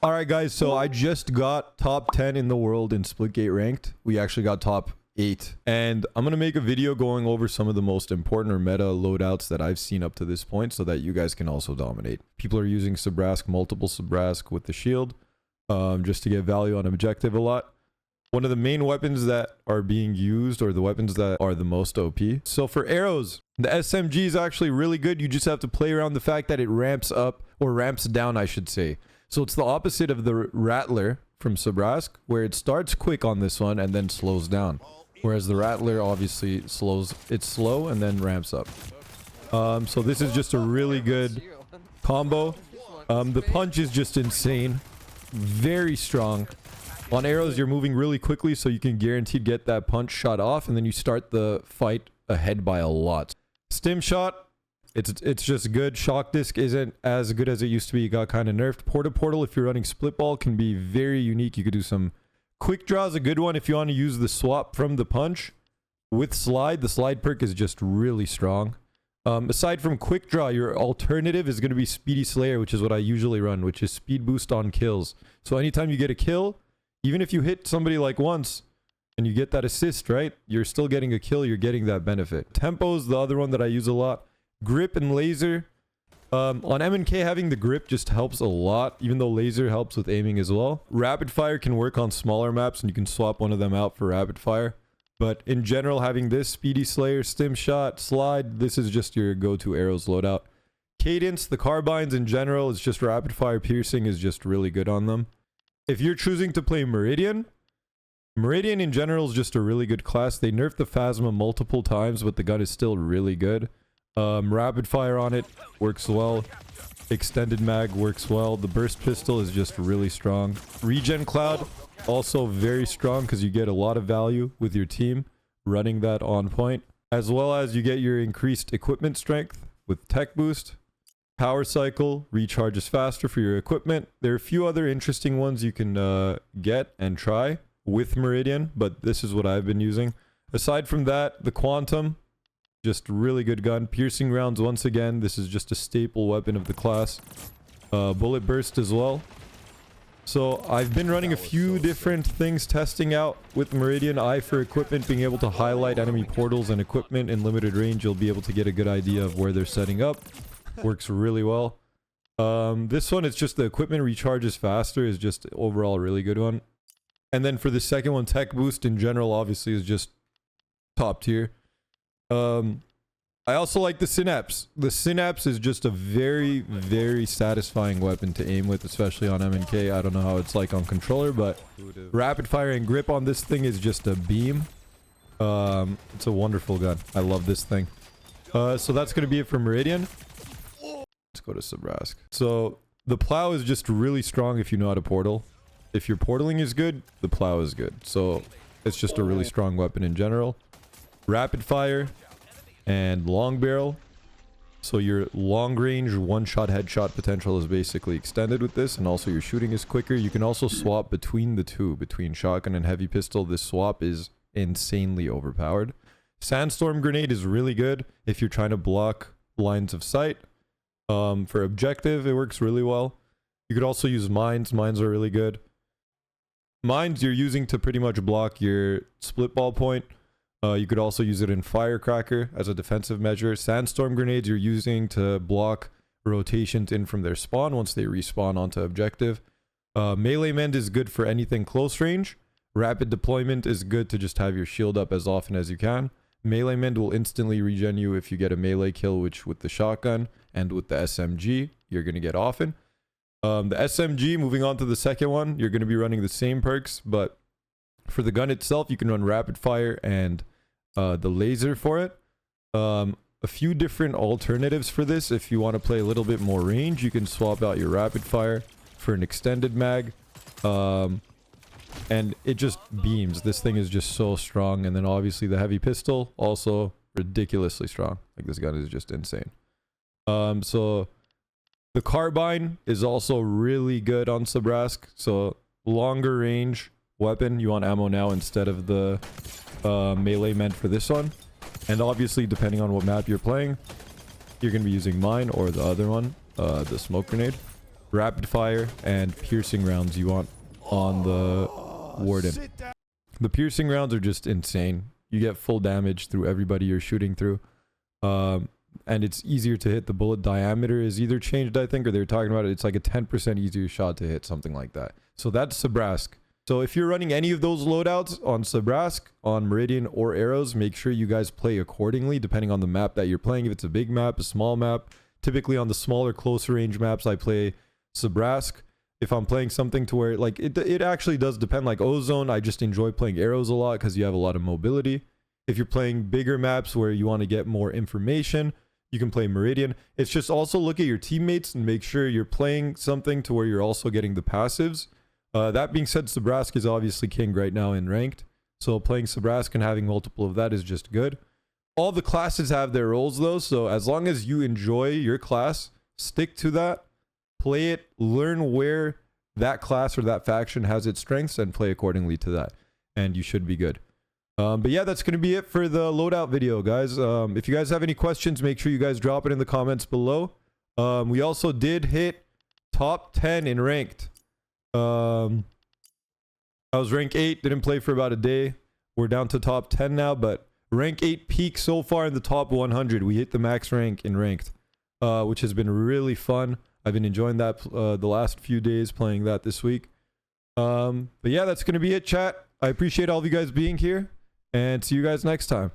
All right, guys. So I just got top 10 in the world in Splitgate ranked. We actually got top 8. And I'm going to make a video going over some of the most important or meta loadouts that I've seen up to this point so that you guys can also dominate. People are using Sabrasque, multiple Sabrasque with the shield just to get value on objective a lot. One of the main weapons that are being used, or the weapons that are the most OP. So for Aeros, the SMG is actually really good. You just have to play around the fact that it ramps up, or ramps down, I should say. So it's the opposite of the Rattler from Sabrasque, where it starts quick on this one and then slows down. Whereas the Rattler obviously it's slow and then ramps up. So this is just a really good combo. The punch is just insane. Very strong. On Aeros, you're moving really quickly, so you can guaranteed get that punch shot off, and then you start the fight ahead by a lot. Stim shot, it's just good. Shock disc isn't as good as it used to be. It got kind of nerfed. Portal, if you're running split ball, can be very unique. You could do some quick draws, a good one if you want to use the swap from the punch with slide. The slide perk is just really strong. Aside from quick draw, your alternative is going to be Speedy Slayer, which is what I usually run, which is speed boost on kills. So anytime you get a kill, even if you hit somebody like once and you get that assist, right? You're still getting a kill. You're getting that benefit. Tempo's the other one that I use a lot. Grip and laser. On MNK, having the grip just helps a lot, even though laser helps with aiming as well. Rapid fire can work on smaller maps and you can swap one of them out for rapid fire. But in general, having this Speedy Slayer, Stim Shot, Slide, this is just your go-to Aeros loadout. Cadence, the carbines in general, is just rapid fire piercing is just really good on them. If you're choosing to play Meridian, Meridian in general is just a really good class. They nerfed the Phasma multiple times, but the gun is still really good. Rapid fire on it works well. Extended mag works well. The burst pistol is just really strong. Regen Cloud, also very strong because you get a lot of value with your team running that on point. As well as you get your increased equipment strength with Tech Boost. Power cycle recharges faster for your equipment. There are a few other interesting ones you can get and try with Meridian, but this is what I've been using. Aside from that, the Quantum, just really good gun. Piercing rounds, once again, this is just a staple weapon of the class. Bullet burst as well. So I've been running a few different things testing out with Meridian. Eye for equipment, being able to highlight enemy portals and equipment in limited range. You'll be able to get a good idea of where they're setting up. Works really well. This one, it's just the equipment recharges faster, is just overall a really good one. And then for the second one, Tech Boost in general obviously is just top tier. I also like the Synapse. The Synapse is just a very, very satisfying weapon to aim with, especially on MNK. I don't know how it's like on controller, but rapid fire and grip on this thing is just a beam. It's a wonderful gun. I love this thing. So that's going to be it for Meridian. Let's go to Sabrasque. So the plow is just really strong if you know how to portal. If your portaling is good, the plow is good. So it's just a really strong weapon in general. Rapid fire and long barrel. So your long range one-shot headshot potential is basically extended with this, and also your shooting is quicker. You can also swap between the two, between shotgun and heavy pistol. This swap is insanely overpowered. Sandstorm grenade is really good if you're trying to block lines of sight. For objective, it works really well. You could also use mines. Mines are really good. Mines you're using to pretty much block your split ball point. You could also use it in Firecracker as a defensive measure. Sandstorm grenades you're using to block rotations in from their spawn once they respawn onto objective. Melee mend is good for anything close range. Rapid deployment is good to just have your shield up as often as you can. Melee mend will instantly regen you if you get a melee kill, which with the shotgun and with the SMG you're going to get often. The SMG, moving on to the second one, you're going to be running the same perks, but for the gun itself you can run rapid fire and the laser for it. A few different alternatives for this. If you want to play a little bit more range, you can swap out your rapid fire for an extended mag. And it just beams. This thing is just so strong. And then obviously the heavy pistol, also ridiculously strong. Like, this gun is just insane. So the carbine is also really good on Sabrasque. So longer range weapon. You want ammo now instead of the melee meant for this one. And obviously, depending on what map you're playing, you're going to be using mine or the other one, the smoke grenade. rapid fire, and piercing rounds you want on the warden. The piercing rounds are just insane. You get full damage through everybody you're shooting through. And it's easier to hit. The bullet diameter is either changed, I think, or they were talking about it. It's like a 10% easier shot to hit, something like that. So that's Sabrasque. So if you're running any of those loadouts on Sabrasque, on Meridian, or Aeros, make sure you guys play accordingly, depending on the map that you're playing. If it's a big map, a small map. Typically on the smaller, closer range maps, I play Sabrasque. If I'm playing something to where, like, it actually does depend. Like Ozone, I just enjoy playing Aeros a lot because you have a lot of mobility. If you're playing bigger maps where you want to get more information, you can play Meridian. It's just also look at your teammates and make sure you're playing something to where you're also getting the passives. That being said, Sabrasque is obviously king right now in ranked. So playing Sabrasque and having multiple of that is just good. All the classes have their roles though. So as long as you enjoy your class, stick to that. Play it, learn where that class or that faction has its strengths and play accordingly to that. And you should be good. But yeah, that's going to be it for the loadout video, guys. If you guys have any questions, make sure you guys drop it in the comments below. We also did hit top 10 in ranked. I was rank 8, didn't play for about a day. We're down to top 10 now, but rank 8 peak so far in the top 100. We hit the max rank in ranked, which has been really fun. I've been enjoying that the last few days, playing that this week. But yeah, that's going to be it, chat. I appreciate all of you guys being here, and see you guys next time.